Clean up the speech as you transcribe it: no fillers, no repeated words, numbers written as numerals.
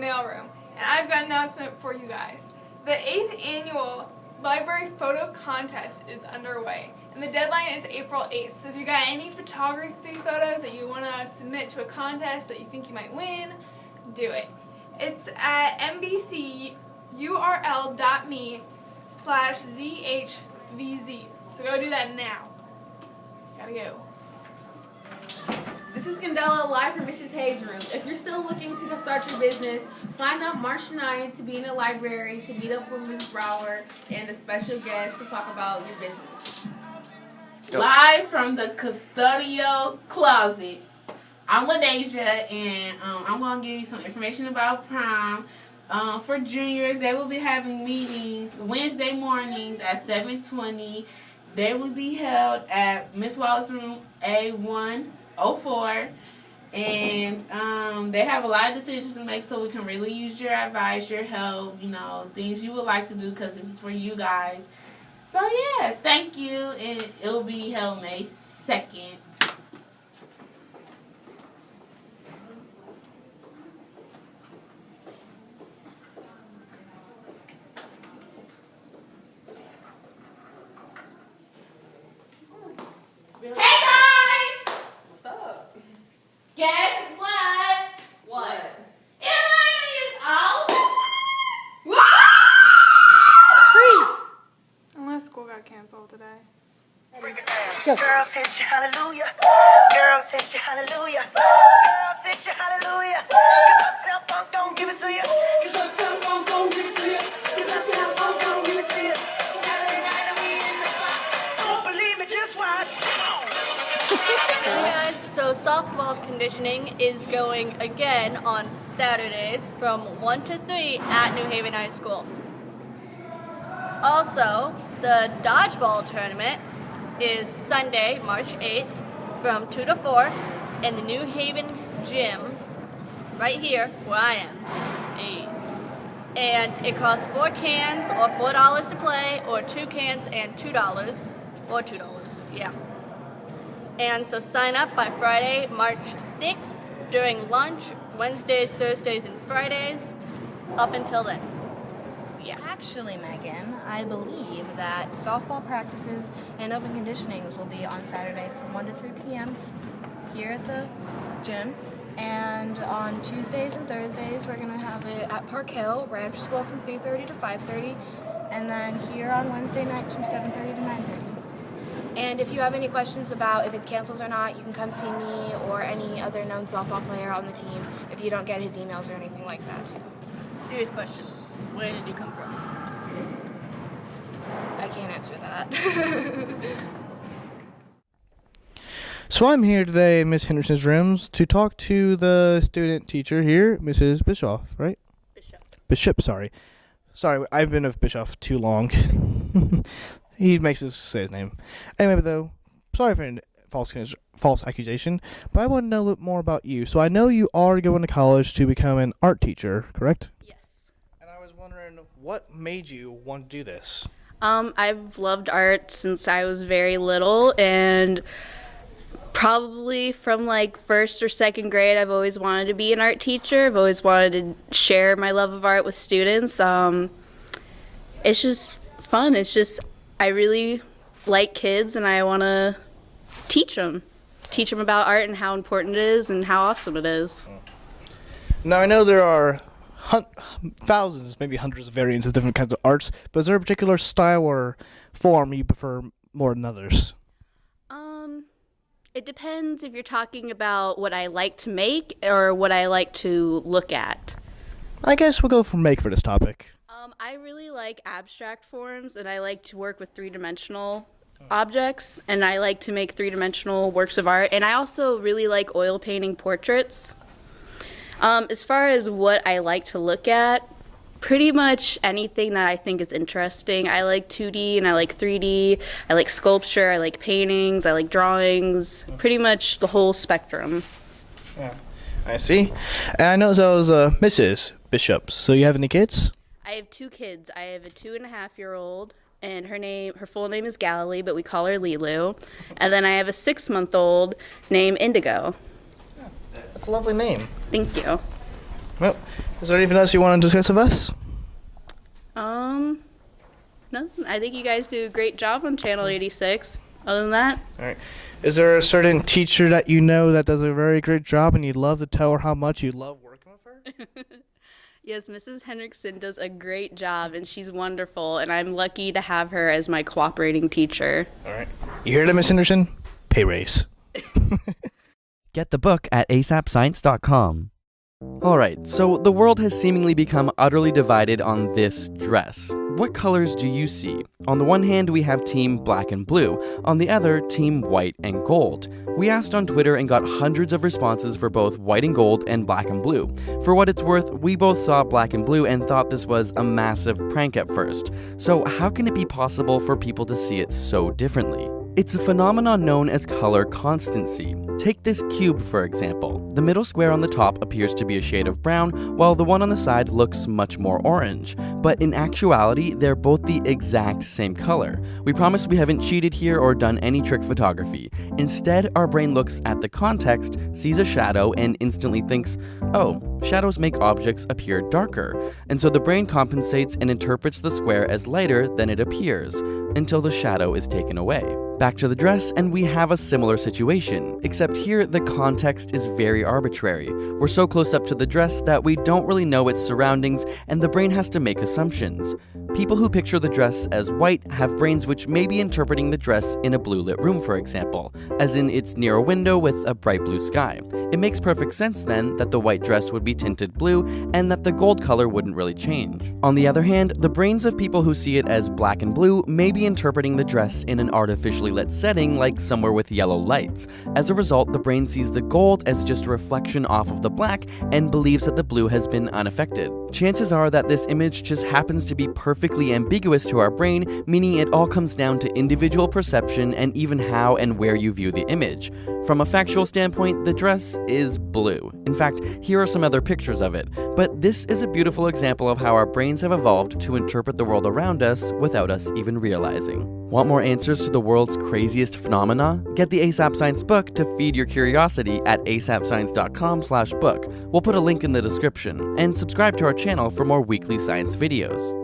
mailroom, and I've got an announcement for you guys. The 8th annual library photo contest is underway, and the deadline is April 8th. So if you got any photography photos that you want to submit to a contest that you think you might win, do it. It's at mbcurl.me/ZHVZ. So go do that now. Gotta go. This is Candela live from Mrs. Hayes' room. If you're still looking to start your business, sign up March 9th to be in the library to meet up with Mrs. Brower and a special guest to talk about your business. Live from the custodial closets. I'm LaDeja, and I'm going to give you some information about prom. For juniors, they will be having meetings Wednesday mornings at 7:20. They will be held at Miss Wallace's room A104. And they have a lot of decisions to make, so we can really use your advice, your help, things you would like to do, because this is for you guys. So, yeah, thank you. And it will be held May 2nd. Hey guys! What's up? Guess what? What? Everybody is out. Freeze! Unless school got canceled today. Break it down. Girl, set you hallelujah. Girl, set you hallelujah. Girl, set you hallelujah. Cause Uptown Funk don't give it to you. Cause Uptown Funk don't give it to you. Cause Uptown Funk don't give it to you. Saturday night and we in the spot. Don't believe me, just watch. Hey guys, so softball conditioning is going again on Saturdays from 1 to 3 at New Haven High School. Also, the dodgeball tournament is Sunday, March 8th from 2 to 4 in the New Haven gym, right here where I am. Hey. And it costs 4 cans or $4 to play, or 2 cans and $2 or $2, yeah. And so sign up by Friday, March 6th during lunch, Wednesdays, Thursdays, and Fridays, up until then. Yeah. Actually, Megan, I believe that softball practices and open conditionings will be on Saturday from 1 to 3 p.m. here at the gym. And on Tuesdays and Thursdays, we're going to have it at Park Hill, right after school from 3:30 to 5:30. And then here on Wednesday nights from 7:30 to 9:30. And if you have any questions about if it's canceled or not, you can come see me or any other known softball player on the team if you don't get his emails or anything like that, too. Serious question. Where did you come from? I can't answer that. So I'm here today in Miss Henderson's rooms to talk to the student teacher here, Mrs. Bischoff, right? Bishop, sorry. Sorry, I've been with Bischoff too long. He makes us say his name. Anyway, though, sorry for any false accusation, but I want to know a little more about you. So I know you are going to college to become an art teacher, correct? Yes. And I was wondering, what made you want to do this? I've loved art since I was very little, and probably from like first or second grade, I've always wanted to be an art teacher. I've always wanted to share my love of art with students. It's just fun. I really like kids, and I want to teach them about art and how important it is and how awesome it is. Now, I know there are thousands, maybe hundreds of variants of different kinds of arts, but is there a particular style or form you prefer more than others? It depends if you're talking about what I like to make or what I like to look at. I guess we'll go for make for this topic. I really like abstract forms, and I like to work with three-dimensional objects, and I like to make three-dimensional works of art, and I also really like oil painting portraits. As far as what I like to look at, pretty much anything that I think is interesting. I like 2D and I like 3D. I like sculpture, I like paintings, I like drawings, pretty much the whole spectrum. Yeah, I see. And I know that was Mrs. Bishop. So you have any kids? I have 2 kids. I have a 2.5-year-old, and her full name is Galilee, but we call her Lilu. And then I have a 6-month-old named Indigo. That's a lovely name. Thank you. Well, is there anything else you want to discuss with us? No, I think you guys do a great job on Channel 86. Other than that, All right. Is there a certain teacher that you know that does a very great job and you'd love to tell her how much you love working with her? yes, Mrs. Hendrickson does a great job, and she's wonderful, and I'm lucky to have her as my cooperating teacher. All right. You hear that, Miss Henderson? Pay raise. Get the book at asapscience.com. Alright, so the world has seemingly become utterly divided on this dress. What colors do you see? On the one hand, we have team black and blue. On the other, team white and gold. We asked on Twitter and got hundreds of responses for both white and gold and black and blue. For what it's worth, we both saw black and blue and thought this was a massive prank at first. So how can it be possible for people to see it so differently? It's a phenomenon known as color constancy. Take this cube, for example. The middle square on the top appears to be a shade of brown, while the one on the side looks much more orange. But in actuality, they're both the exact same color. We promise we haven't cheated here or done any trick photography. Instead, our brain looks at the context, sees a shadow, and instantly thinks, oh, shadows make objects appear darker. And so the brain compensates and interprets the square as lighter than it appears, until the shadow is taken away. Back to the dress, and we have a similar situation, except here the context is very arbitrary. We're so close up to the dress that we don't really know its surroundings, and the brain has to make assumptions. People who picture the dress as white have brains which may be interpreting the dress in a blue lit room, for example, as in it's near a window with a bright blue sky. It makes perfect sense then that the white dress would be tinted blue and that the gold color wouldn't really change. On the other hand, the brains of people who see it as black and blue may be interpreting the dress in an artificially lit setting like somewhere with yellow lights. As a result, the brain sees the gold as just a reflection off of the black and believes that the blue has been unaffected. Chances are that this image just happens to be perfectly ambiguous to our brain, meaning it all comes down to individual perception and even how and where you view the image. From a factual standpoint, the dress is blue. In fact, here are some other pictures of it. But this is a beautiful example of how our brains have evolved to interpret the world around us without us even realizing. Want more answers to the world's craziest phenomena? Get the ASAP Science book to feed your curiosity at asapscience.com/book. We'll put a link in the description. And subscribe to our channel for more weekly science videos.